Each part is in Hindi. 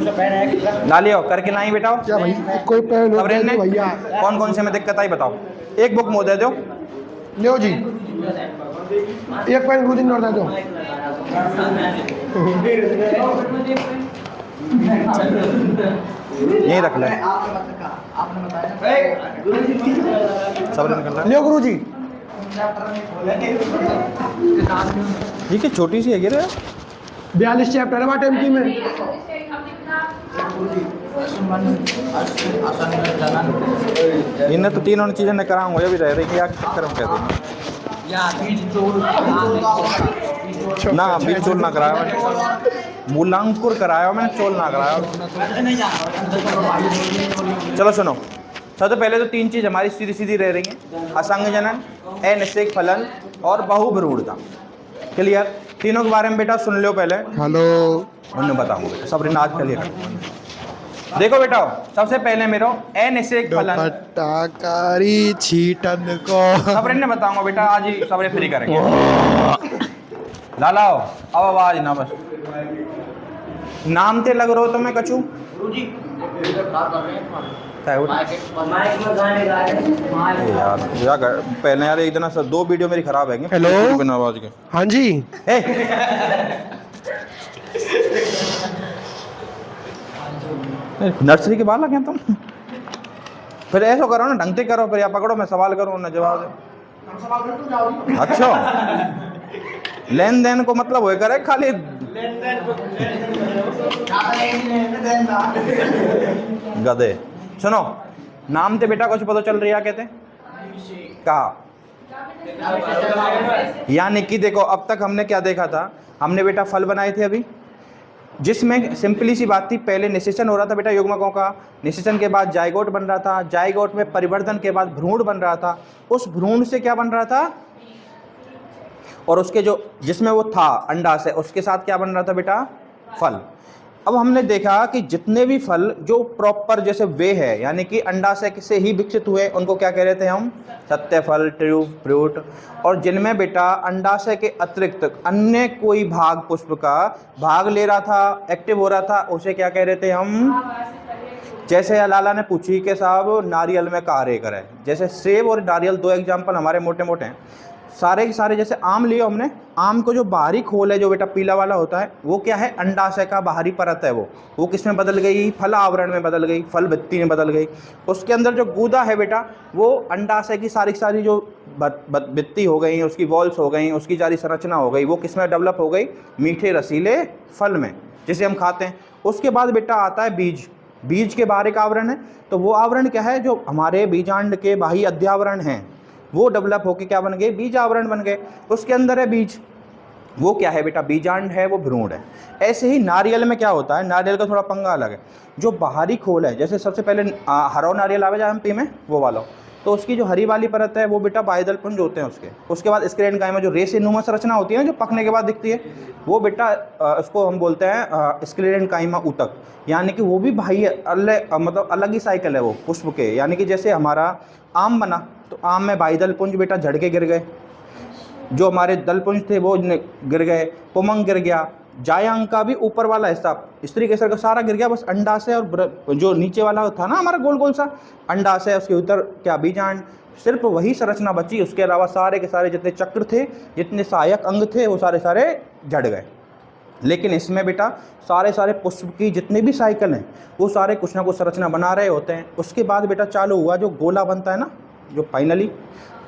ला लियो करके लाई बेटा। क्या भाई कोई पेन हो सबरीन ने भैया? कौन कौन से में दिक्कत आई बताओ। एक बुक मुँह दे दो। लो जी, एक पेन गुरुजी ने दो। यहीं रख ले। सबरीन कर ले। लो गुरुजी। ठीक है, छोटी सी है गिर 42 चैप्टर है बाटे एमकी में। इन्हें तो तीनों चीज़ें ने कराऊंगा, ये भी रह रही क्या चक्कर में कहते हैं ना। बीज चोल ना कराया मैंने, मूलांकुर कराया मैंने, चोल ना कराया। चलो सुनो, सबसे पहले तो तीन चीज़ हमारी सीधी सीधी रह रही हैं, असंग जनन, अनिषेक फलन और बहुभ्रूणता। क्लियर? तीनों के बारे में बेटा सुन लो पहले। हेलो, उन्हें बताऊंगा सब आज क्लियर। देखो बेटा, सबसे पहले मेरा अनिषेक फलन पटाकारी छीटन को सबरे ने बताऊंगा बेटा, आज ही सबरे फ्री करेंगे। लालाओ अब आवाज ना, बस नाम ते लग रहा हो तो मैं कछू यार पहले यार एक दिन दो वीडियो मेरी खराब है। हेलो बिना आवाज के। हाँ जी। नर्सरी के बाल लगे तुम। फिर ऐसा करो ना, ढंग से करो, फिर या पकड़ो मैं सवाल करूँ ना जवाब दे। अच्छा, लेन देन को मतलब वो करे खाली गधे। सुनो, नाम से बेटा कुछ पता चल रही है कहते कहा, यानी कि देखो अब तक हमने क्या देखा था, हमने बेटा फल बनाए थे अभी, जिसमें सिंपली सी बात थी, पहले निषेचन हो रहा था बेटा युग्मकों का, निषेचन के बाद जाइगोट बन रहा था, जाइगोट में परिवर्तन के बाद भ्रूण बन रहा था, उस भ्रूण से क्या बन रहा था, और उसके जो जिसमें वो था अंडा से, उसके साथ क्या बन रहा था बेटा, फल। अब हमने देखा कि जितने भी फल जो प्रॉपर जैसे वे है, यानी कि अंडाशय से ही विकसित हुए, उनको क्या कह रहे थे हम, सत्य फल, ट्रू फ्रूट। और जिनमें बेटा अंडाशय के अतिरिक्त अन्य कोई भाग पुष्प का भाग ले रहा था, एक्टिव हो रहा था, उसे क्या कह रहे थे हम। जैसे लाला ने पूछी कि साहब नारियल में कार्य करे, जैसे सेब और नारियल दो एग्जाम्पल हमारे मोटे मोटे हैं। सारे के सारे जैसे आम लिए हमने, आम को जो बाहरी खोल है जो बेटा पीला वाला होता है, वो क्या है, अंडाशय का बाहरी परत है, वो किस में बदल गई, फल आवरण में बदल गई, फल भित्ति में बदल गई। उसके अंदर जो गूदा है बेटा, वो अंडाशय की सारी जो भित्ति हो गई, उसकी वॉल्स हो गई, उसकी सारी संरचना हो गई, वो किस में डेवलप हो गई, मीठे रसीले फल में, जिसे हम खाते हैं। उसके बाद बेटा आता है बीज, बीज के बाहर एक आवरण है, तो वो आवरण क्या है, जो हमारे बीजांड के बाह्य अध्यावरण हैं, वो डेवलप होके क्या बन गए, बीज आवरण बन गए। उसके अंदर है बीज, वो क्या है बेटा, बीजांड है, वो भ्रूण है। ऐसे ही नारियल में क्या होता है, नारियल का थोड़ा पंगा अलग है, जो बाहरी खोल है, जैसे सबसे पहले हरो नारियल आवे एमपी में वो वाला, तो उसकी जो हरी वाली परत है वो बेटा बाह्यदल पुंज होते हैं उसके बाद स्क्लेरन काइमा जो रेसेनुमा संरचना होती है ना, जो पकने के बाद दिखती है, वो बेटा उसको हम बोलते हैं स्क्लेरन काइमा ऊतक, यानी कि वो भी बाह्य मतलब अलग ही साइकिल है वो पुष्प के। यानी कि जैसे हमारा आम बना, तो आम में बाह्यदल पुंज बेटा झड़ के गिर गए, जो हमारे दलपुंज थे वो गिर गए, पुमंग गिर गया, जायांग का भी ऊपर वाला हिस्सा, स्त्री केसर का सारा गिर गया, बस अंडाशय और जो नीचे वाला था ना हमारा गोल गोल सा अंडाशय, उसके उधर क्या बीजांड, सिर्फ वही संरचना बची। उसके अलावा सारे के सारे जितने चक्र थे, जितने सहायक अंग थे, वो सारे सारे झड़ गए। लेकिन इसमें बेटा सारे पुष्प की जितने भी साइकिल हैं, वो सारे कुछ ना कुछ संरचना बना रहे होते हैं। उसके बाद बेटा चालू हुआ जो गोला बनता है ना, जो फाइनली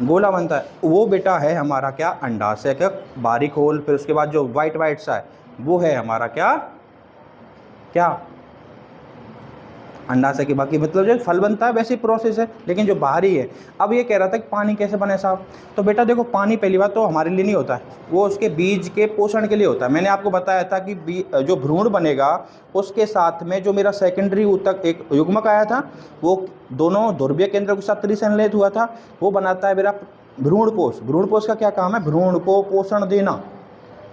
गोला बनता है, वो बेटा है हमारा क्या, अंडाशय का बारीक होल। फिर उसके बाद जो वाइट वाइट सा है, वो है हमारा क्या क्या अंडाशय की बाकी मतलब जो फल बनता है वैसी प्रोसेस है, लेकिन जो बाहरी है। अब ये कह रहा था कि पानी कैसे बने साहब, तो बेटा देखो पानी पहली बात तो हमारे लिए नहीं होता है, वो उसके बीज के पोषण के लिए होता है। मैंने आपको बताया था कि जो भ्रूण बनेगा उसके साथ में जो मेरा सेकेंडरी ऊतक एक युग्मक आया था, वो दोनों ध्रुवीय केंद्र के साथ त्रिसंलेत हुआ था, वो बनाता है मेरा भ्रूणपोष। भ्रूणपोष का क्या काम है, भ्रूण को पोषण देना,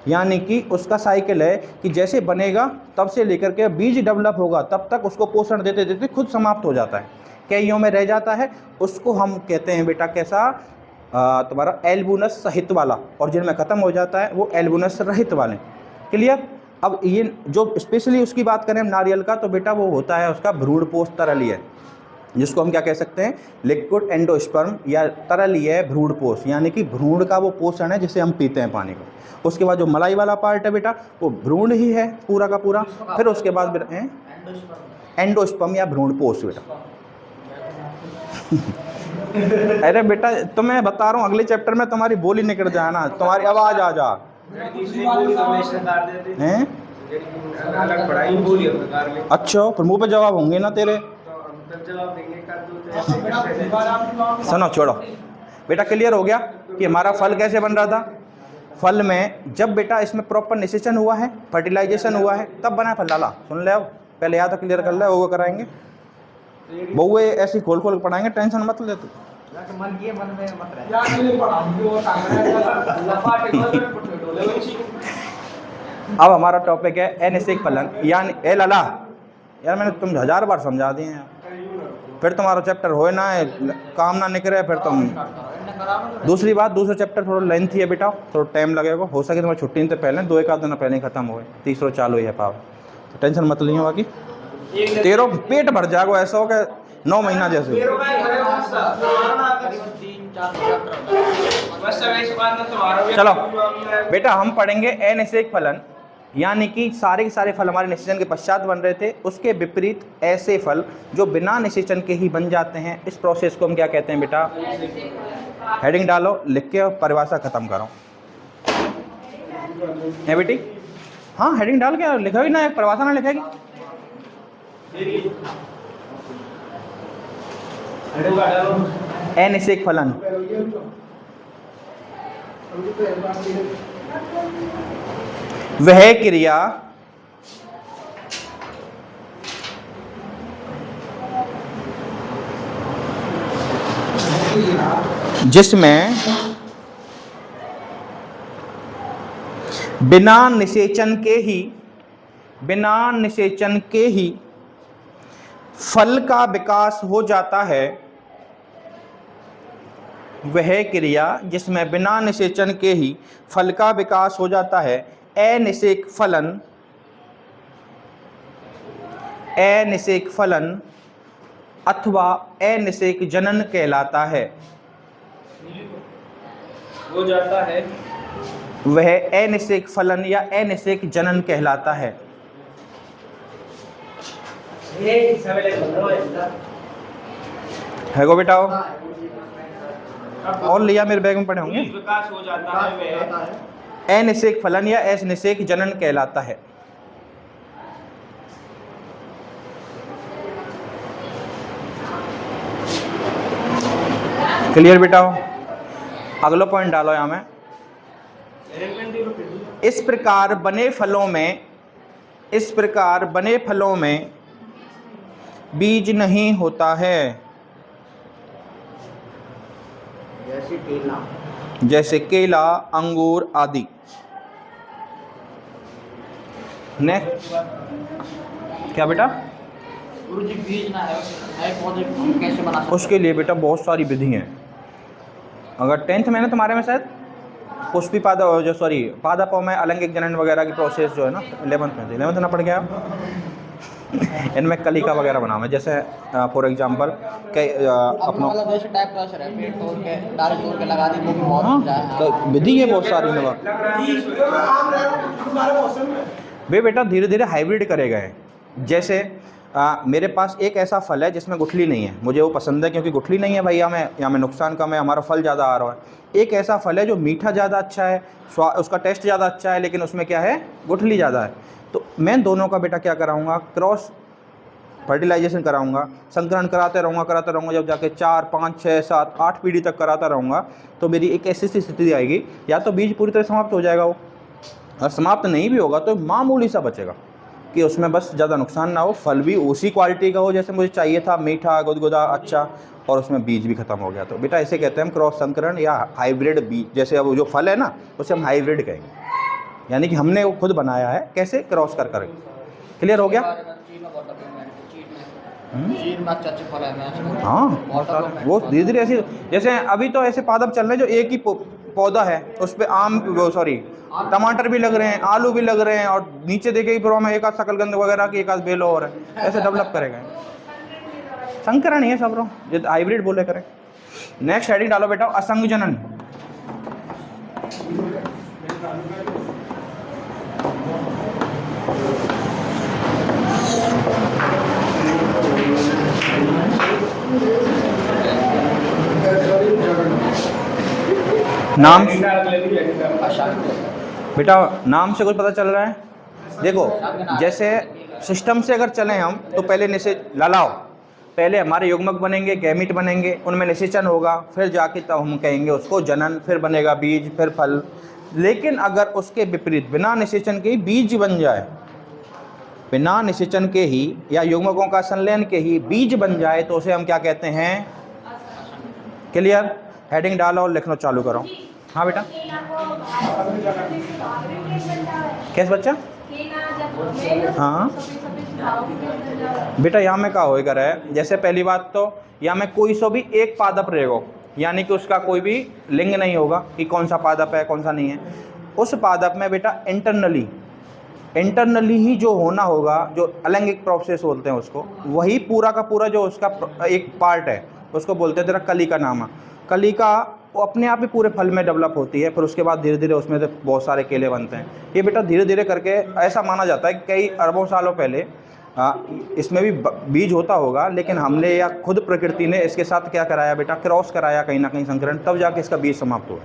यानी कि उसका साइकिल है कि जैसे बनेगा तब से लेकर के बीज डेवलप होगा तब तक उसको पोषण देते देते खुद समाप्त हो जाता है, कईयों में रह जाता है। उसको हम कहते हैं बेटा कैसा, तुम्हारा एल्बुनस सहित वाला, और जिनमें ख़त्म हो जाता है वो एल्बुनस रहित वाले। क्लियर? अब ये जो स्पेशली उसकी बात करें हम नारियल का, तो बेटा वो होता है उसका भ्रूणपोष तरलीय, जिसको हम क्या कह सकते हैं, लिक्विड एंडोस्पर्म या तरलीय भ्रूणपोष, यानी कि भ्रूण का वो पोषण है जिसे हम पीते हैं पानी को। उसके बाद जो मलाई वाला पार्ट है बेटा वो भ्रूण ही है पूरा का पूरा। फिर उसके बाद एंडोस्पर्म या भ्रूणपोष बेटा। अरे बेटा तो मैं बता रहा हूँ अगले चैप्टर में तुम्हारी बोली निकल जाए ना, तुम्हारी आवाज आ जा हैं। अच्छा फिर मुँह पे जवाब होंगे ना तेरे। सुनो छोड़ो बेटा, क्लियर हो गया कि हमारा फल कैसे बन रहा था। फल में जब बेटा इसमें प्रॉपर निषेचन हुआ है, फर्टिलाइजेशन हुआ है, तब बना फल। लाला सुन ले, अब पहले या तो क्लियर कर ले, वो कराएंगे बहुए ऐसी खोल खोल पढ़ाएंगे, टेंशन मत ले तू। अब हमारा टॉपिक है अनिषेक फलन, यानी ए लाला यार मैंने तुम 1000 बार समझा दिए हैं, फिर तुम्हारा चैप्टर हो ना काम ना निकले, फिर तुम दूसरी बात, दूसरा चैप्टर थोड़ा लेंथी है बेटा, थोड़ा टाइम लगेगा। हो सके तुम्हारी छुट्टी से पहले 2-1 दिन पहले ही खत्म हो, तीसरा चालू ही है पाव, तो टेंशन मत लीजिए। बाकी तेरो पेट भर जाएगा, ऐसा हो कि 9 महीना जैसे। चलो बेटा हम पढ़ेंगे अनिषेक फलन, यानी कि सारे के सारे फल हमारे निषेचन के पश्चात बन रहे थे, उसके विपरीत ऐसे फल जो बिना निषेचन के ही बन जाते हैं। इस प्रोसेस को हम क्या कहते हैं बेटा, हेडिंग डालो लिख के और परिभाषा खत्म करो है बेटी। हाँ हेडिंग डाल के लिखोगी ना, एक परिभाषा ना लिखेगी। अनिषेक फलन वह क्रिया जिसमें बिना निषेचन के ही फल का विकास हो जाता है। वह क्रिया जिसमें बिना निषेचन के ही फल का विकास हो जाता है अनिषेक फलन अथवा अनिषेक जनन कहलाता है। हो जाता है वह अनिषेक फलन या अनिषेक जनन कहलाता है। है गो बेटा और लिया मेरे बैग में पड़े होंगे। विकास हो जाता है वह अनिषेक फलन या अनिषेक जनन कहलाता है। क्लियर बेटा हो? अगला पॉइंट डालो यहां में। इस प्रकार बने फलों में बीज नहीं होता है, जैसे केला अंगूर आदि। नेक्स्ट क्या बेटा? बीज ना है पौधे हम कैसे बना सकते? उसके लिए बेटा बहुत सारी विधि हैं। अगर 10th में ना तुम्हारे में शायद पुष्पी पादपों में अलैंगिक जनन वगैरह की प्रोसेस जो है ना 11th ना पड़ गया। इनमें कलिका वगैरह बना है, जैसे फॉर एग्जांपल अपना टाइप का असर है, पेड़ तोड़ के डाल तोड़ के लगा दी वो भी बहुत तो विधि है बहुत सारी नवा वे बेटा धीरे धीरे हाइब्रिड करे गए। जैसे मेरे पास एक ऐसा फल है जिसमें गुठली नहीं है, मुझे वो पसंद है क्योंकि गुठली नहीं है भैया, में या में नुकसान कम है, हमारा फल ज़्यादा आ रहा है। एक ऐसा फल है जो मीठा ज़्यादा अच्छा है, उसका टेस्ट ज़्यादा अच्छा है, लेकिन उसमें क्या है गुठली ज़्यादा है। तो मैं दोनों का बेटा क्या कराऊंगा, क्रॉस फर्टिलाइजेशन कराऊंगा, संकरण कराते रहूँगा जब जाके 4, 5, 6, 7, 8 पीढ़ी तक कराता रहूँगा, तो मेरी एक ऐसी स्थिति आएगी या तो बीज पूरी तरह समाप्त हो जाएगा वो, और समाप्त नहीं भी होगा तो मामूली सा बचेगा कि उसमें बस ज़्यादा नुकसान ना हो, फल भी उसी क्वालिटी का हो जैसे मुझे चाहिए था, मीठा गुदगुदा अच्छा, और उसमें बीज भी खत्म हो गया। तो बेटा ऐसे कहते हैं हम क्रॉस संकरण या हाइब्रिड बीज। जैसे अब जो फल है ना उसे हम हाइब्रिड कहेंगे, यानी कि हमने वो खुद बनाया है, कैसे क्रॉस कर कर। क्लियर हो गया? हाँ वो धीरे धीरे ऐसे, जैसे अभी तो ऐसे पादप चल रहे हैं जो एक ही पौधा है उस पे आम वो सॉरी टमाटर भी लग रहे हैं, आलू भी लग रहे हैं, और नीचे देखे ही प्रो में एक आध शकलगंद वगैरह की एक आध बेलो और है, ऐसे डेवलप करेगा। संकरण नहीं है सब रो, ये हाइब्रिड बोले करें। नेक्स्ट हेडिंग डालो बेटा, असंग जनन। नाम बेटा, नाम से कुछ पता चल रहा है? देखो, जैसे सिस्टम से अगर चलें हम तो पहले लालाओ, पहले हमारे युग्मक बनेंगे, गैमीट बनेंगे, उनमें निषेचन होगा, फिर जाके तब हम कहेंगे उसको जनन, फिर बनेगा बीज, फिर फल। लेकिन अगर उसके विपरीत बिना निषेचन के ही बीज बन जाए, बिना निषेचन के ही या युग्मकों का संलयन के ही बीज बन जाए तो उसे हम क्या कहते हैं? क्लियर? हेडिंग डालो और लिखना चालू करो। हाँ बेटा, कैसे बच्चा? हाँ बेटा, यहाँ में क्या होएगा है, जैसे पहली बात तो यहाँ में कोई सो भी एक पादप रहेगा, यानी कि उसका कोई भी लिंग नहीं होगा कि कौन सा पादप है कौन सा नहीं है। उस पादप में बेटा इंटरनली ही जो होना होगा, जो अलैंगिक प्रोसेस बोलते हैं उसको, वही पूरा का पूरा जो उसका एक पार्ट है उसको बोलते हैं तेरा कलिका नामा। कलिका वो अपने आप ही पूरे फल में डेवलप होती है, फिर उसके बाद धीरे धीरे उसमें से बहुत सारे केले बनते हैं। ये बेटा धीरे धीरे करके ऐसा माना जाता है कि कई अरबों सालों पहले इसमें भी बीज होता होगा, लेकिन हमने या खुद प्रकृति ने इसके साथ क्या कराया बेटा? क्रॉस कराया कहीं ना कहीं, संकरण, तब जाके इसका बीज समाप्त हुआ।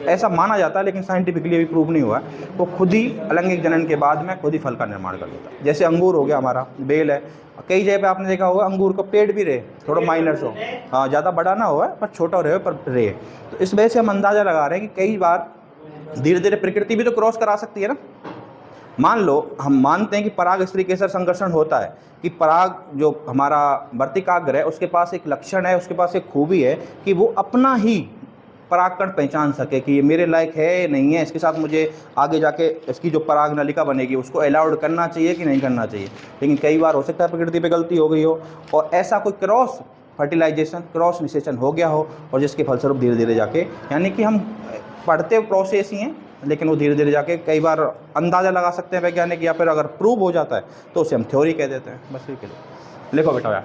ऐसा माना जाता है, लेकिन साइंटिफिकली अभी प्रूव नहीं हुआ। वो खुद ही अलैंगिक जनन के बाद में खुद ही फल का निर्माण कर लेता है। जैसे अंगूर हो गया हमारा, बेल है, कई जगह पे आपने देखा होगा अंगूर का पेड़ भी रहे, थोड़ा माइनर हो, हाँ ज़्यादा बड़ा ना हो पर छोटा रहे पर रहे। तो इस वजह से हम अंदाज़ा लगा रहे हैं कि कई बार धीरे धीरे प्रकृति भी तो क्रॉस करा सकती है ना। मान लो हम मानते हैं कि पराग स्त्री केसर संकर्षण होता है, कि पराग जो हमारा वर्तिकाग्र है उसके पास एक लक्षण है, उसके पास एक खूबी है कि वो अपना ही परागकण पहचान सके कि ये मेरे लायक है नहीं है, इसके साथ मुझे आगे जाके इसकी जो पराग नलिका बनेगी उसको अलाउड करना चाहिए कि नहीं करना चाहिए। लेकिन कई बार हो सकता है प्रकृति पे गलती हो गई हो और ऐसा कोई क्रॉस फर्टिलाइजेशन, क्रॉस निषेचन हो गया हो, और जिसके फलस्वरूप धीरे धीरे जाके, यानी कि हम पढ़ते प्रोसेस ही हैं, लेकिन वो धीरे धीरे जाके कई बार अंदाज़ा लगा सकते हैं वैज्ञानिक, या फिर अगर प्रूव हो जाता है तो उसे हम थ्योरी कह देते हैं। बस ये के लिए लिखो बेटा यार,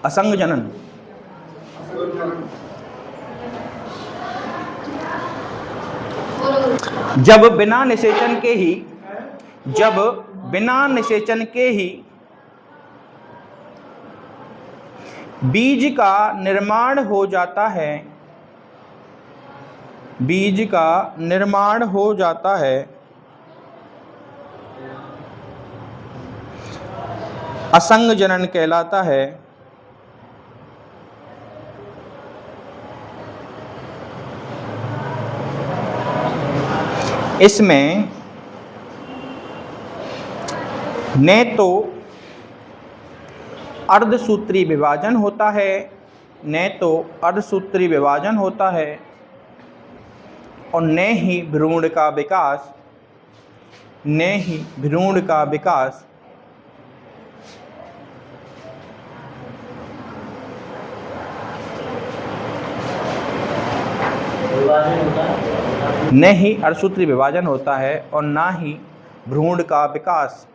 असंग जनन। जब बिना निषेचन के ही बीज का निर्माण हो जाता है, असंग जनन कहलाता है। इसमें न तो अर्धसूत्री विभाजन होता है, और न ही भ्रूण का विकास न ही अर्धसूत्री विभाजन होता है और ना ही भ्रूण का विकास।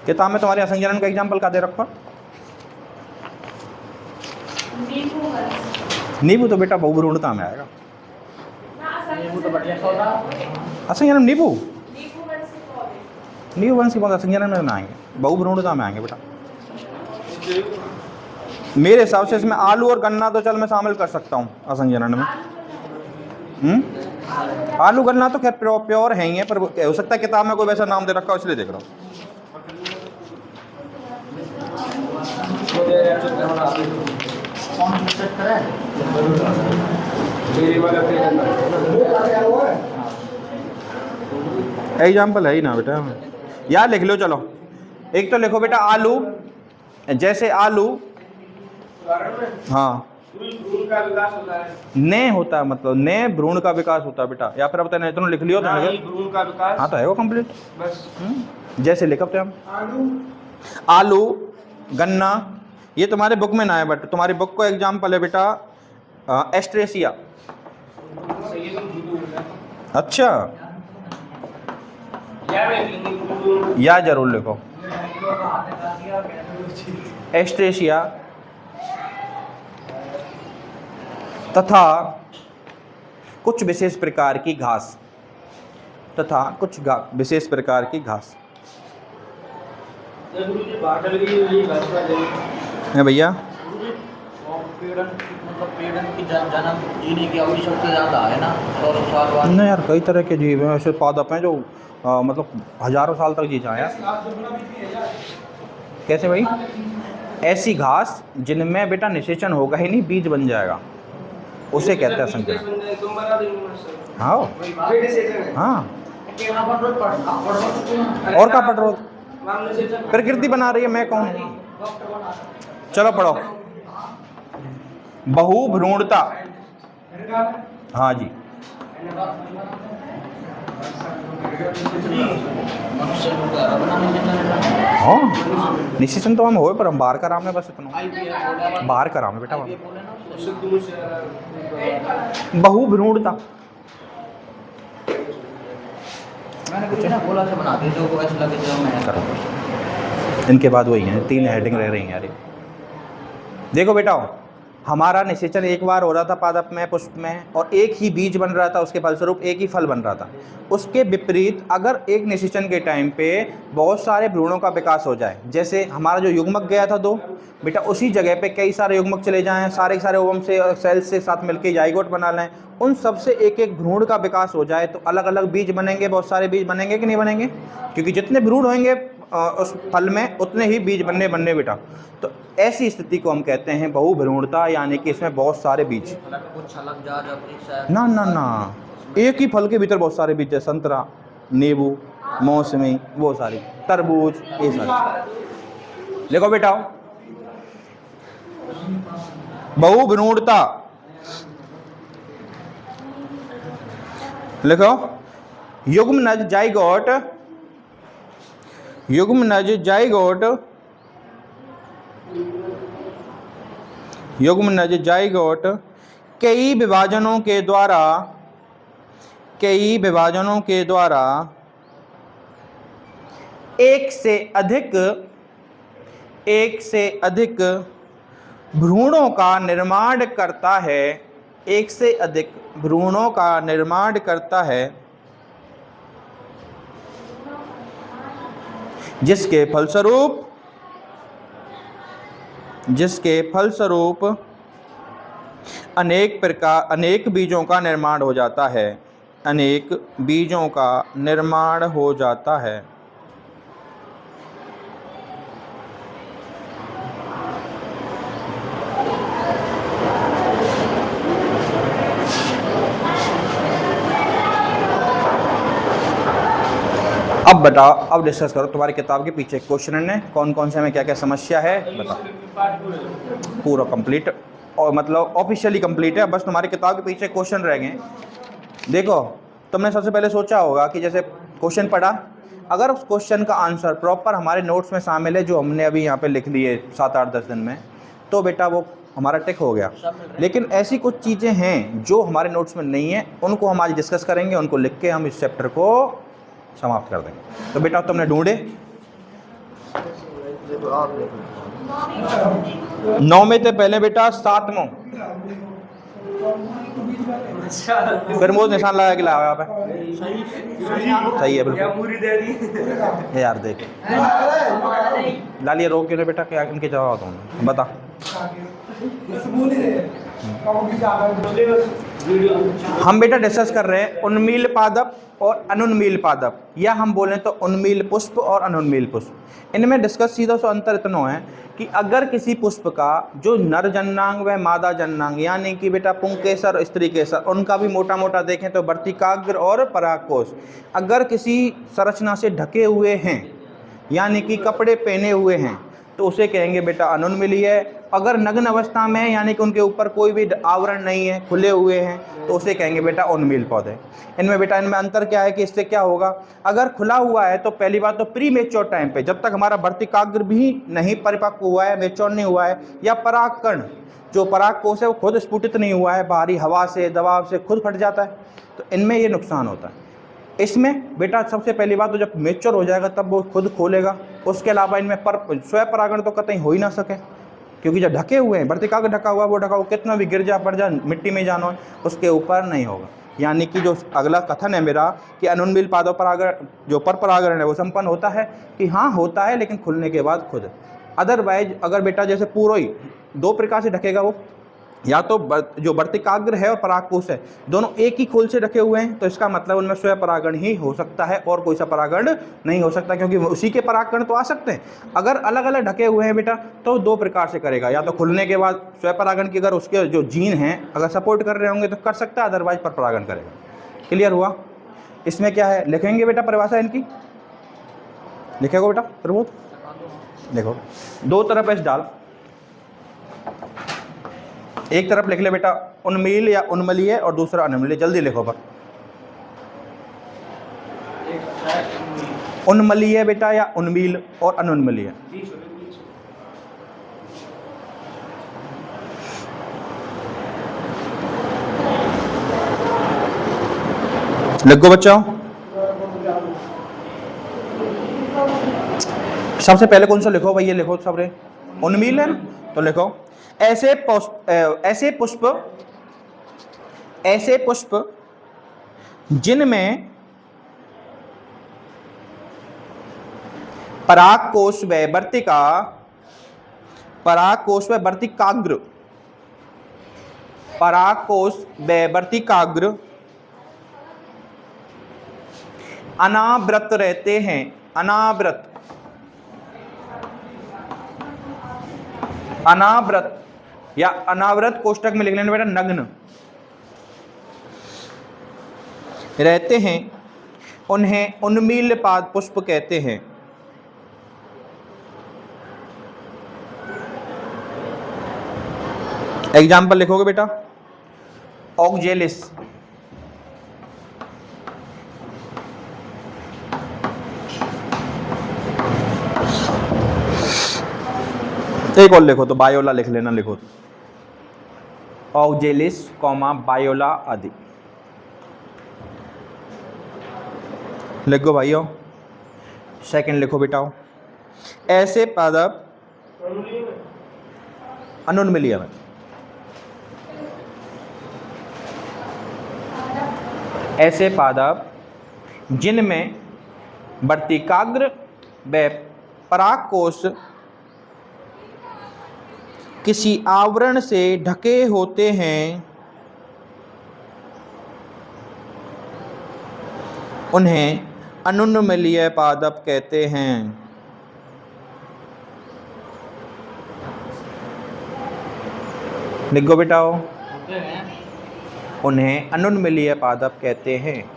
किताब में तुम्हारे असंग जनन का एग्जाम्पल का दे रखो? नींबू तो बेटा बहुभ्रूणता में आएगा। असंग जनन नींबू वंश के पौधे असंग जनन में ना आएंगे, बहुभ्रूणता में आएंगे बेटा। मेरे हिसाब से इसमें आलू और गन्ना तो चल मैं शामिल कर सकता हूँ असंग जनन में। आलू गन्ना तो खैर प्योर है ही है, पर हो सकता है किताब में कोई वैसा नाम दे रखा हो इसलिए देख रहा हूँ। एग्जाम्पल है ही ना बेटा, यार लिख लो। चलो एक तो लिखो बेटा आलू, जैसे आलू, हाँ ने होता है, मतलब ने भ्रूण का विकास होता है बेटा, या फिर बताए नहीं तो लिख लियो तो भ्रूण का विकास। हाँ तो है वो कंप्लीट बस। जैसे लिखते हम आलू गन्ना, ये तुम्हारे बुक में ना है, बट तुम्हारी बुक को एग्जाम्पल है बेटा एस्ट्रेसिया। अच्छा, या जरूर लिखो। एस्ट्रेसिया तथा कुछ विशेष प्रकार की घास, तथा कुछ विशेष प्रकार की घास है भैया। जन्म जीने की अवधि सबसे ज़्यादा है ना, 100 साल बाद। नहीं यार, कई तरह के जीव हैं ऐसे पादप हैं जो मतलब हजारों साल तक जी जाए। कैसे भाई? ऐसी घास जिनमें बेटा निषेचन होगा ही नहीं, बीज बन जाएगा, उसे कहते हैं संकरण। हाँ हाँ, और क्या पढ़ रहे हो? प्रकृति बना रही है, मैं कौन? चलो पढ़ो। बहुभ्रूणता। हाँ जी, हाँ निषेचन तो हम होए, पर हम बाहर का राम है, बस इतना बाहर का राम है बेटा। बहुभ्रूणता मैंने कुछ ना बोला से बना दी जो को ऐसा लगे जो मैं करो। इनके बाद वही है, 3 हेडिंग रह रही हैं यार। देखो बेटा, हमारा निषेचन एक बार हो रहा था पादप में, पुष्प में, और एक ही बीज बन रहा था, उसके फलस्वरूप एक ही फल बन रहा था। उसके विपरीत अगर एक निषेचन के टाइम पे बहुत सारे भ्रूणों का विकास हो जाए, जैसे हमारा जो युग्मक गया था 2 बेटा, उसी जगह पे कई सारे युग्मक चले जाएं, सारे के सारे ओवम से और सेल्स से साथ मिलकर जाइगोट बना लें, उन सब से एक एक भ्रूण का विकास हो जाए, तो अलग अलग बीज बनेंगे, बहुत सारे बीज बनेंगे कि नहीं बनेंगे? क्योंकि जितने भ्रूण होंगे उस फल में उतने ही बीज बनने बेटा। तो ऐसी स्थिति को हम कहते हैं बहुभ्रूणता, यानी कि इसमें बहुत सारे बीज। ना ना ना, एक ही फल के भीतर बहुत सारे बीज है, संतरा, नींबू, मौसमी, वो सारी, तरबूज, ये सारे। देखो बेटा, बहुभ्रूणता लिखो। युग्मनज जाइगोट, युग्मनज जाइगोट, युग्मनज जाइगोट कई विभाजनों के द्वारा एक से अधिक भ्रूणों का निर्माण करता है, एक से अधिक भ्रूणों का निर्माण करता है, जिसके फलस्वरूप अनेक बीजों का निर्माण हो जाता है, अनेक बीजों का निर्माण हो जाता है। अब बताओ, अब डिस्कस करो, तुम्हारी किताब के पीछे क्वेश्चन है, कौन कौन से में क्या क्या समस्या है बताओ। पूरा कंप्लीट, और मतलब ऑफिशियली कंप्लीट है, बस तुम्हारी किताब के पीछे क्वेश्चन रह गए। देखो, तुमने सबसे पहले सोचा होगा कि जैसे क्वेश्चन पढ़ा, अगर उस क्वेश्चन का आंसर प्रॉपर हमारे नोट्स में शामिल है, जो हमने अभी यहाँ पे लिख लिए 7, 8, 10 दिन में, तो बेटा वो हमारा टिक हो गया। लेकिन ऐसी कुछ चीज़ें हैं जो हमारे नोट्स में नहीं है, उनको हम आज डिस्कस करेंगे, उनको लिख के हम इस चैप्टर को समाप्त कर देंगे। तो बेटा तुमने ढूंढे 9 में थे पहले बेटा, 7वां फिर मुझे निशान लगा के लाया पे। सही है बिल्कुल यार। देख लालिए, रोक क्यों नहीं बेटा, क्या इनके जवाब दूँ बता। हम बेटा डिस्कस कर रहे हैं उन्मील पादप और अनुन्मील पादप, या हम बोलें तो उन्मील पुष्प और अनुन्मील पुष्प। इनमें डिस्कस सीधा सा अंतर इतना है कि अगर किसी पुष्प का जो नर जन्नांग व मादा जन्नांग, यानी कि बेटा पुंकेसर और स्त्री केसर, उनका भी मोटा मोटा देखें तो वर्तिकाग्र और परागकोश, अगर किसी संरचना से ढके हुए हैं, यानी कि कपड़े पहने हुए हैं, तो उसे कहेंगे बेटा अनुन्मीलीय। अगर नग्न अवस्था में यानी कि उनके ऊपर कोई भी आवरण नहीं है, खुले हुए हैं, तो उसे कहेंगे बेटा उन्मील पौधे। इनमें बेटा इनमें अंतर क्या है कि इससे क्या होगा, अगर खुला हुआ है तो पहली बात तो प्री मेच्योर टाइम पे, जब तक हमारा वर्तिकाग्र भी नहीं परिपक्व हुआ है, मेच्योर नहीं हुआ है, या परागकण जो परागकोश है वो खुद स्फुटित नहीं हुआ है, बाहरी हवा से दबाव से खुद फट जाता है, तो इनमें ये नुकसान होता है। इसमें बेटा सबसे पहली बात तो जब मेच्योर हो जाएगा तब वो खुद खोलेगा। उसके अलावा इनमें स्वयं परागण तो कतई हो ही ना सके, क्योंकि जब ढके हुए हैं, वर्तिकाग्र ढका हुआ, वो ढका हुआ कितना भी गिर जा पड़ जा मिट्टी में जाना है उसके ऊपर नहीं होगा। यानी कि जो अगला कथन है मेरा कि अनुन्मील पादों परागण जो पर परागण है वो संपन्न होता है, कि हाँ होता है लेकिन खुलने के बाद खुद। अदरवाइज अगर बेटा जैसे पूरा ही दो प्रकार से ढकेगा वो, या तो जो वर्तिकाग्र है और परागकोश है दोनों एक ही खोल से ढके हुए हैं, तो इसका मतलब उनमें स्वयं परागण ही हो सकता है और कोई सा परागण नहीं हो सकता, क्योंकि उसी के परागकण तो आ सकते हैं। अगर अलग अलग ढके हुए हैं बेटा तो दो प्रकार से करेगा, या तो खुलने के बाद स्वयं परागण की अगर उसके जो जीन हैं अगर सपोर्ट कर रहे होंगे तो कर सकता है, अदरवाइज पर परागण करेगा। क्लियर हुआ? इसमें क्या है लिखेंगे बेटा परिभाषा इनकी, लिखेगा बेटा प्रमोद? देखो दो तरफ एस डाल, एक तरफ लिख ले बेटा उन्मील या उन्मलीय और दूसरा अनुन्मीलीय। जल्दी लिखो पर, उन्मलीय बेटा या उन्मील और अनुन्मलीय। लिखो बच्चों, सबसे पहले कौन सा लिखो भाई, ये लिखो सब रे, उन्मील है ना, तो लिखो ऐसे पुष्प जिनमें परागकोश व वर्तिकाग्र अनावृत रहते हैं, अनावृत या अनावृत कोष्ठक में लिख लेना बेटा नग्न रहते हैं, उन्हें उन्मील पाद पुष्प कहते हैं। एग्जाम्पल लिखोगे बेटा ऑक्जेलिस, एक और लिखो तो बायोला लिख लेना, लिखो ऑक्जेलिस कॉमा बायोला आदि लिखो भाइयों। सेकंड लिखो बेटा ऐसे पादप अनुन्मीलीय में, ऐसे पादप जिनमें वर्तिकाग्र व परागकोश किसी आवरण से ढके होते हैं, उन्हें अनुन्मीलीय पादप कहते हैं। लिखो बेटा उन्हें अनुन्मीलीय पादप कहते हैं।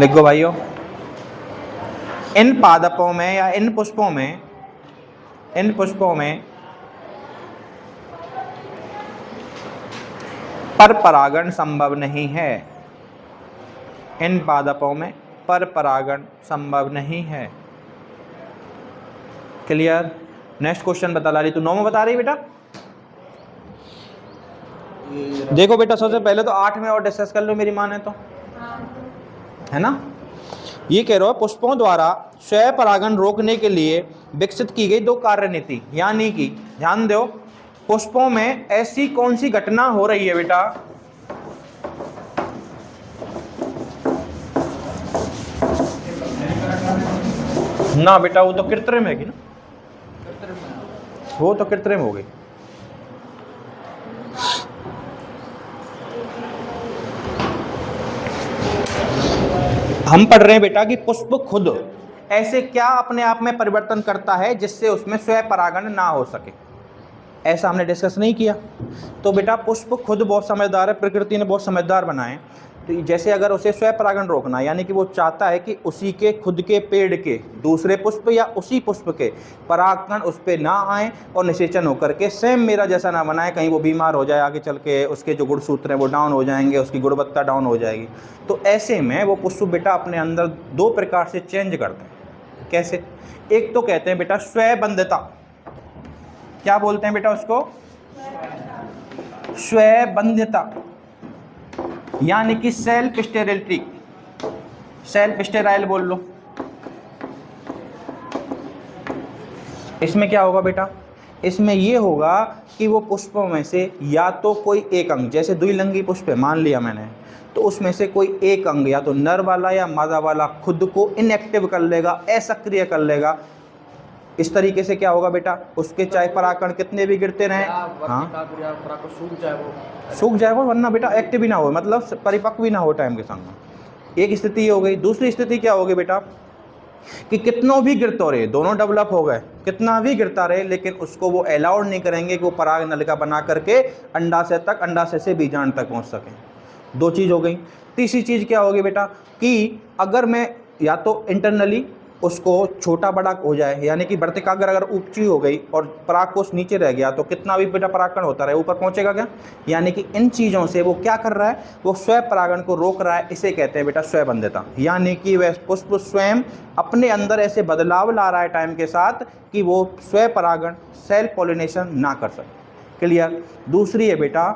लिखो भाइयों इन पादपों में या इन पुष्पों में पर परागण संभव नहीं है, इन पादपों में पर परागण संभव नहीं है। क्लियर? नेक्स्ट क्वेश्चन बता ला रही, तू 9 में बता रही बेटा। देखो बेटा सबसे पहले तो 8 में और डिस्कस कर लो मेरी माने तो, है ना। ये कह रहा है पुष्पों द्वारा स्वयं परागण रोकने के लिए विकसित की गई 2 कार्यनीति, यानी कि ध्यान दो पुष्पों में ऐसी कौन सी घटना हो रही है बेटा ना बेटा, वो तो कृत्रिम है कि ना, वो तो कृत्रिम हो गई। हम पढ़ रहे हैं बेटा कि पुष्प खुद ऐसे क्या अपने आप में परिवर्तन करता है जिससे उसमें स्वयं परागण ना हो सके, ऐसा हमने डिस्कस नहीं किया। तो बेटा पुष्प खुद बहुत समझदार है, प्रकृति ने बहुत समझदार बनाए। तो जैसे अगर उसे स्वयं परागण रोकना है, यानी कि वो चाहता है कि उसी के खुद के पेड़ के दूसरे पुष्प या उसी पुष्प के परागकण उस पर ना आए और निषेचन होकर के सेम मेरा जैसा ना बनाए, कहीं वो बीमार हो जाए, आगे चल के उसके जो गुणसूत्र हैं वो डाउन हो जाएंगे, उसकी गुणवत्ता डाउन हो जाएगी। तो ऐसे में वो पुष्प बेटा अपने अंदर दो प्रकार से चेंज करते हैं। कैसे? एक तो कहते हैं बेटा स्वयंबंधता। क्या बोलते हैं बेटा उसको? स्वयंबंधता, यानी कि सेल्फ स्टेरिलिटी, सेल्फ स्टेराइल बोल लो। इसमें क्या होगा बेटा? इसमें ये होगा कि वो पुष्पों में से या तो कोई एक अंग, जैसे द्विलिंगी पुष्प है मान लिया मैंने, तो उसमें से कोई एक अंग या तो नर वाला या मादा वाला खुद को इनएक्टिव कर लेगा, असक्रिय कर लेगा। इस तरीके से क्या होगा बेटा? उसके चाहे परागकण कितने भी गिरते रहें, हाँ सूख जाए वो, वरना बेटा एक्टिव भी ना हो, मतलब परिपक्व भी ना हो टाइम के संग। एक स्थिति ये हो गई। दूसरी स्थिति क्या होगी बेटा? कि कितनों भी गिरते रहे, दोनों डेवलप हो गए, कितना भी गिरता रहे, लेकिन उसको वो अलाउड नहीं करेंगे कि वो पराग नलिका बना करके अंडाशय तक, अंडाशय से बीजांड तक पहुंच सके। दो चीज़ हो गई। तीसरी चीज़ क्या होगी बेटा? कि अगर मैं या तो इंटरनली उसको छोटा बड़ा हो जाए, यानी कि वर्तिकाग्र अगर ऊंची हो गई और परागकोश नीचे रह गया, तो कितना भी बेटा परागकण होता रहे ऊपर पहुंचेगा क्या? यानी कि इन चीज़ों से वो क्या कर रहा है? वो स्वयं परागण को रोक रहा है। इसे कहते हैं बेटा स्वयंबंधता, यानी कि वह पुष्प स्वयं अपने अंदर ऐसे बदलाव ला रहा है टाइम के साथ कि वो स्वयं परागण, सेल्फ पॉलिनेशन ना कर सके। क्लियर? दूसरी है बेटा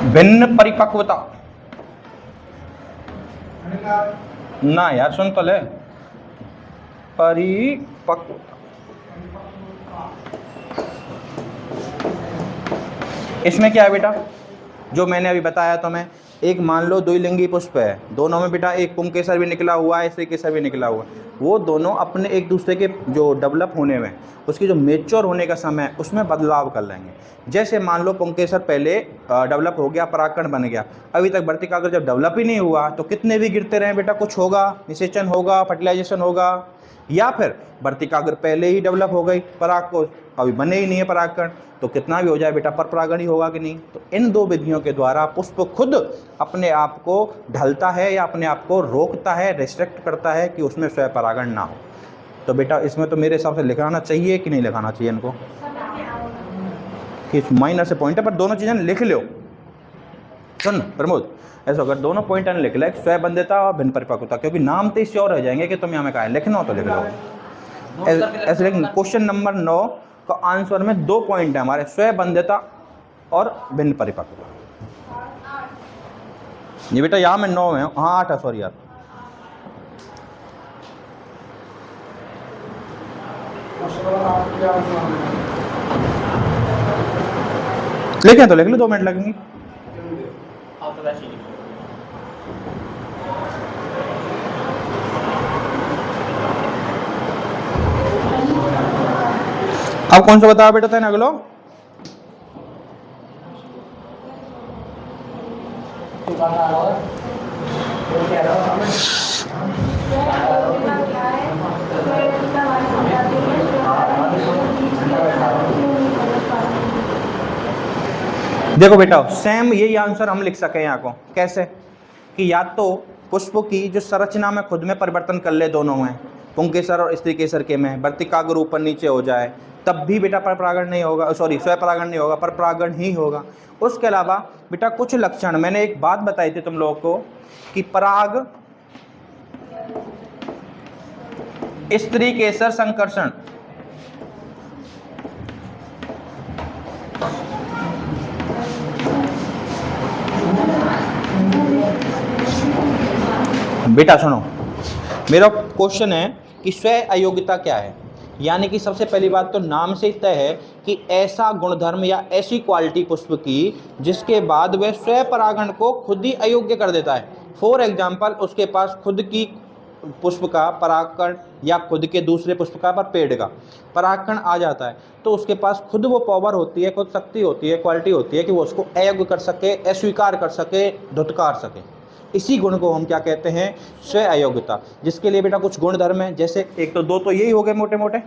भिन्न परिपक्वता। ना यार सुन तो ले, परिपक्वता। इसमें क्या है बेटा? जो मैंने अभी बताया तो मैं, एक मान लो द्विलिंगी पुष्प है, दोनों में बेटा एक पुंकेसर भी निकला हुआ है, स्त्रीकेसर भी निकला हुआ है, वो दोनों अपने एक दूसरे के जो डेवलप होने में, उसकी जो मेच्योर होने का समय है उसमें बदलाव कर लेंगे। जैसे मान लो पुंकेसर पहले डेवलप हो गया, परागकण बन गया, अभी तक वर्तिकाग्र जब डेवलप ही नहीं हुआ, तो कितने भी गिरते रहे बेटा कुछ होगा, निषेचन होगा, फर्टिलाइजेशन होगा। या फिर वर्तिकाग्र पहले ही डेवलप हो गई, पराग को अभी बने ही नहीं है परागकण, तो कितना भी हो जाए बेटा पर परागण ही होगा कि नहीं। तो इन दो विधियों के द्वारा पुष्प खुद अपने आप को ढलता है या अपने आप को रोकता है, रिस्ट्रिक्ट करता है कि उसमें स्वयं परागण ना हो। तो बेटा इसमें तो मेरे हिसाब से लिखाना चाहिए कि नहीं लिखाना चाहिए इनको, कि माइनर से पॉइंट है, पर दोनों चीज़ें लिख लो। सुन प्रमोद, ऐसा अगर दोनों पॉइंट लिख ले, स्वयंबंधता और भिन्न परिपक्वता, क्योंकि नाम तो इससे और रह जाएंगे कि तुम यहाँ में कहा है, लिखना हो तो लिख लो। ऐसे लेकिन क्वेश्चन नंबर 9 का आंसर में 2 पॉइंट है हमारे, स्वयंबंधता और भिन्न परिपक्वता। ये बेटा यहाँ में 9 है, हाँ 8 है, सॉरी यार। लिखें तो लिख लो, 2 मिनट लगेंगे। अब कौन सा बताया बेटा था अगलो? देखो बेटा सेम यही आंसर हम लिख सके यहाँ को। कैसे? कि या तो पुष्प की जो संरचना में खुद में परिवर्तन कर ले, दोनों में, पुंकेसर और स्त्रीकेसर के में वर्तिकाग्र ऊपर नीचे हो जाए, तब भी बेटा पर परागण नहीं होगा, सॉरी स्वयं परागण नहीं होगा, पर परागण ही होगा। उसके अलावा बेटा कुछ लक्षण, मैंने एक बात बताई थी तुम लोगों को कि पराग स्त्रीकेसर संकर्षण, बेटा सुनो, मेरा क्वेश्चन है कि स्वयं अयोग्यता क्या है। यानी कि सबसे पहली बात तो नाम से ही तय है कि ऐसा गुणधर्म या ऐसी क्वालिटी पुष्प की जिसके बाद वह स्वयं परागण को खुद ही अयोग्य कर देता है। फॉर एग्जाम्पल, उसके पास खुद की पुष्प का परागकण या खुद के दूसरे पुष्प का पर पेड़ का परागकण आ जाता है, तो उसके पास खुद वो पावर होती है, खुद शक्ति होती है, क्वालिटी होती है कि वो उसको अयोग्य कर सके, अस्वीकार कर सके, धुतकार सके। इसी गुण को हम क्या कहते हैं? स्वयं अयोग्यता। जिसके लिए बेटा कुछ गुण धर्म है, जैसे एक तो 2 तो यही हो गए मोटे मोटे,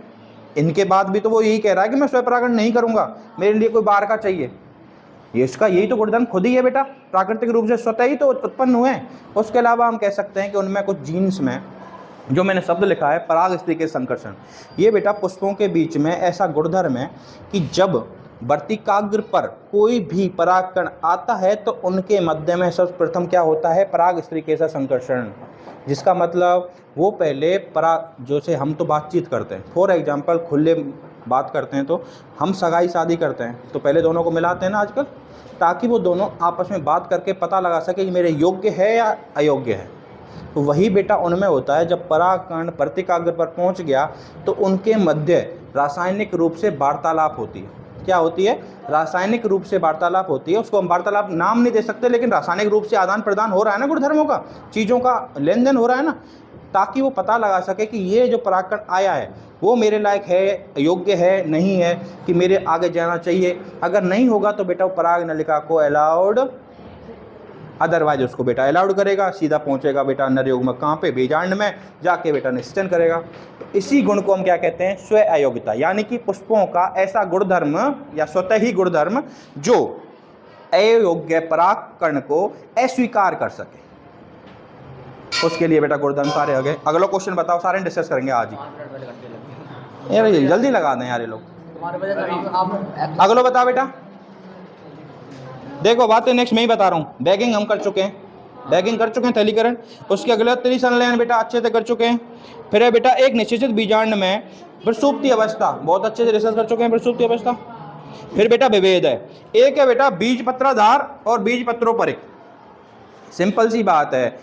इनके बाद भी तो वो यही कह रहा है कि मैं स्वपरागण नहीं करूंगा, मेरे लिए कोई बाहर का चाहिए। ये इसका यही तो गुणधर्म खुद ही है बेटा, प्राकृतिक रूप से स्वतः ही तो उत्पन्न हुए हैं। उसके अलावा हम कह सकते हैं कि उनमें कुछ जीन्स में जो मैंने शब्द लिखा है पराग स्त्री के संकर्षण, ये बेटा पुष्पों के बीच में ऐसा गुणधर्म है कि जब वर्तिकाग्र पर कोई भी परागकण आता है तो उनके मध्य में सर्वप्रथम क्या होता है, पराग स्त्री के साथ संकर्षण। जिसका मतलब वो पहले पराग, जो से हम तो बातचीत करते हैं, फॉर एग्जांपल खुले बात करते हैं, तो हम सगाई शादी करते हैं तो पहले दोनों को मिलाते हैं ना आजकल, ताकि वो दोनों आपस में बात करके पता लगा सके कि मेरे योग्य है या अयोग्य है। तो वही बेटा उनमें होता है, जब परागकण वर्तिकाग्र पर पहुंच गया तो उनके मध्य रासायनिक रूप से वार्तालाप होती है। क्या होती है? रासायनिक रूप से वार्तालाप होती है। उसको हम वार्तालाप नाम नहीं दे सकते, लेकिन रासायनिक रूप से आदान प्रदान हो रहा है ना गुणधर्मों का, चीज़ों का लेन देन हो रहा है ना, ताकि वो पता लगा सके कि ये जो परागकण आया है वो मेरे लायक है, योग्य है, नहीं है, कि मेरे आगे जाना चाहिए। अगर नहीं होगा तो बेटा वो पराग नलिका को अलाउड, अदरवाइज उसको बेटा अलाउड करेगा, सीधा पहुंचेगा बेटा नर युग्मक कहाँ पे, बीजांड में जाके बेटा निषेचन करेगा। तो इसी गुण को हम क्या कहते हैं, स्व अयोग्यता, यानी कि पुष्पों का ऐसा गुणधर्म या स्वतः ही गुणधर्म जो अयोग्य परागकण को अस्वीकार कर सके, उसके लिए बेटा गुणधर्म सारे हो गए। अगला क्वेश्चन बताओ, सारे डिस्कस करेंगे आज ही। यार जल्दी लगा दें यार ये लोग। अगला बता बेटा, देखो बातें नेक्स्ट मैं ही बता रहा हूँ। बैगिंग हम कर चुके हैं, बैगिंग कर चुके हैं, थैलीकरण। उसके अगले त्रिसंलयन बेटा अच्छे से कर चुके हैं। फिर है बेटा एक निश्चित बीजांड में प्रसुप्ति अवस्था, बहुत अच्छे से रिसर्च कर चुके हैं प्रसुप्ति अवस्था। फिर बेटा विभेद है, एक है बेटा बीज पत्राधार और बीज पत्रोपरिक। सिंपल सी बात है,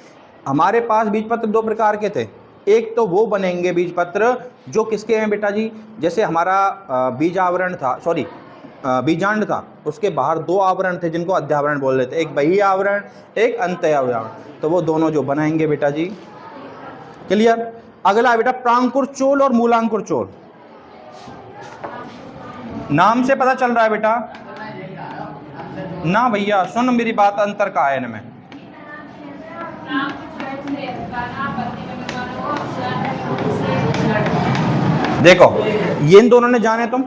हमारे पास बीज पत्र दो प्रकार के थे। एक तो वो बनेंगे बीज पत्र जो किसके हैं बेटा जी, जैसे हमारा बीजावरण था, सॉरी बीजांड था, उसके बाहर दो आवरण थे जिनको अध्यावरण बोल रहे थे, एक बाह्य आवरण, एक अंतःआवरण। तो वो दोनों जो बनाएंगे बेटा जी, क्लियर। अगला है बेटा प्रांकुर चोल और मूलांकुर चोल। नाम से पता चल रहा है बेटा ना भैया, सुन मेरी बात, अंतर का है इनमें। देखो ये इन दोनों ने जाने तुम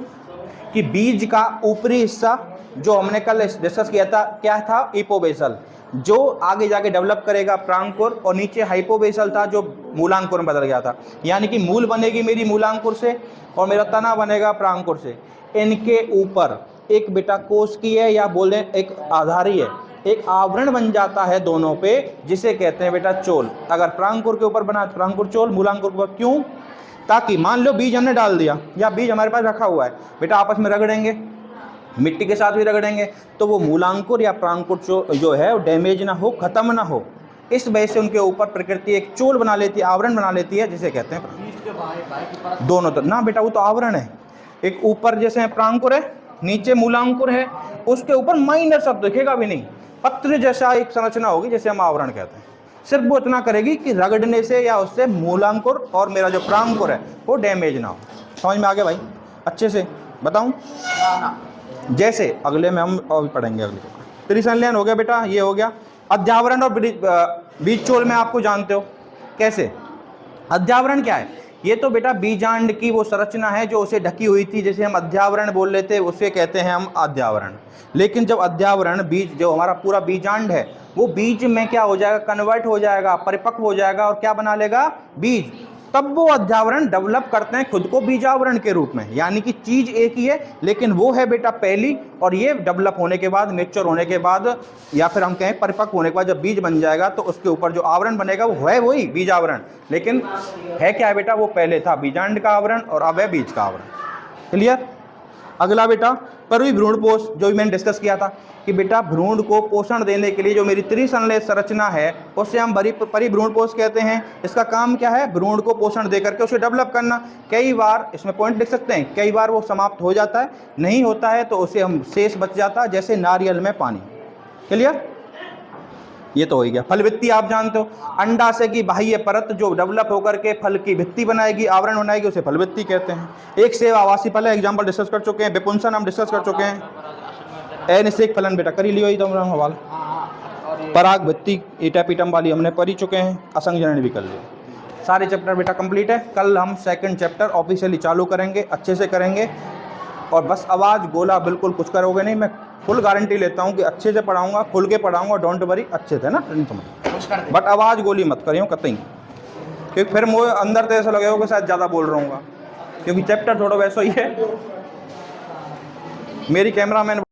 कि बीज का ऊपरी हिस्सा जो हमने कल डिस्कस किया था क्या था, हिपोबेसल, जो आगे जाके डेवलप करेगा प्रांकुर, और नीचे हाइपोबेसल था जो मूलांकुर में बदल गया था। यानी कि मूल बनेगी मेरी मूलांकुर से और मेरा तना बनेगा प्रांकुर से। इनके ऊपर एक बेटा कोशिकी है या बोले एक आधारी है, एक आवरण बन जाता है दोनों पे, जिसे कहते हैं बेटा चोल। अगर प्रांकुर के ऊपर बना प्रांकुर चोल, मूलांकुर के ऊपर, क्यों? ताकि मान लो बीज हमने डाल दिया या बीज हमारे पास रखा हुआ है बेटा, आपस में रगड़ेंगे, मिट्टी के साथ भी रगड़ेंगे, तो वो मूलांकुर या प्रांकुर जो है वो डैमेज ना हो, खत्म ना हो, इस वजह से उनके ऊपर प्रकृति एक चोल बना लेती है, आवरण बना लेती है, जिसे कहते हैं दोनों तरफ ना बेटा, वो तो आवरण है। एक ऊपर जैसे प्रांकुर है, नीचे मूलांकुर है, उसके ऊपर माइनर शब्द दिखेगा भी नहीं, पत्र जैसा एक संरचना होगी जिसे हम आवरण कहते हैं। सिर्फ वो इतना करेगी कि रगड़ने से या उससे मूलांकुर और मेरा जो प्रांकुर है वो डैमेज ना हो। समझ में आ गया भाई? अच्छे से बताऊं? जैसे अगले में हम और भी पढ़ेंगे। अगले त्रिसंलयन हो गया बेटा, ये हो गया। अध्यावरण और बीज चोल में आपको जानते हो कैसे। अध्यावरण क्या है? ये तो बेटा बीजांड की वो संरचना है जो उसे ढकी हुई थी, जैसे हम अध्यावरण बोल लेते हैं, उसे कहते हैं हम अध्यावरण। लेकिन जब अध्यावरण बीज जो हमारा पूरा बीजांड है वो बीज में क्या हो जाएगा, कन्वर्ट हो जाएगा, परिपक्व हो जाएगा और क्या बना लेगा, बीज, तब वो अध्यावरण डेवलप करते हैं खुद को बीजावरण के रूप में। यानी कि चीज एक ही है, लेकिन वो है बेटा पहली, और ये डेवलप होने के बाद, मेच्योर होने के बाद, या फिर हम कहें परिपक्व होने के बाद जब बीज बन जाएगा तो उसके ऊपर जो आवरण बनेगा वो है वही बीजावरण, लेकिन है क्या है बेटा, वो पहले था बीजांड का आवरण और अब है बीज का आवरण। क्लियर। अगला बेटा परिवीय भ्रूणपोष, जो भी मैंने डिस्कस किया था कि बेटा भ्रूण को पोषण देने के लिए जो मेरी त्रिसंलयन संरचना है उससे हम परिभ्रूणपोष कहते हैं। इसका काम क्या है, भ्रूण को पोषण दे करके उसे डेवलप करना। कई बार इसमें पॉइंट लिख सकते हैं, कई बार वो समाप्त हो जाता है, नहीं होता है तो उसे हम शेष बच जाता है, जैसे नारियल में पानी। क्लियर। ये तो हो गया। फल भित्ति आप जानते हो, अंडाशय की बाह्य परत जो डेवलप होकर के फल की भित्ति बनाएगी, आवरण बनाएगी, उसे फल भित्ति कहते हैं। एक सेव आवासी फल है, एग्जाम्पल डिस्कस कर चुके हैं। विपुंसन हम डिस्कस कर चुके हैं। अनिषेक फलन बेटा कर ही लियो ही तो सवाल। पराग भित्ति ईटा पीटम वाली हमने पढ़ ही चुके हैं, असंग जनन भी कर लिया। सारे चैप्टर बेटा कंप्लीट है। कल हम सेकंड चैप्टर ऑफिशियली चालू करेंगे, अच्छे से करेंगे। और बस आवाज़ गोला बिल्कुल कुछ करोगे नहीं, मैं फुल गारंटी लेता हूँ कि अच्छे से पढ़ाऊँगा, खुल के पढ़ाऊँगा, डोंट वरी, अच्छे से ना बट आवाज़ गोली मत करियो कतई, क्योंकि फिर मुझे अंदर तो ऐसा लगेगा कि शायद ज़्यादा बोल रहा हूँ, क्योंकि चैप्टर थोड़ा वैसा ही है। मेरी कैमरा मैन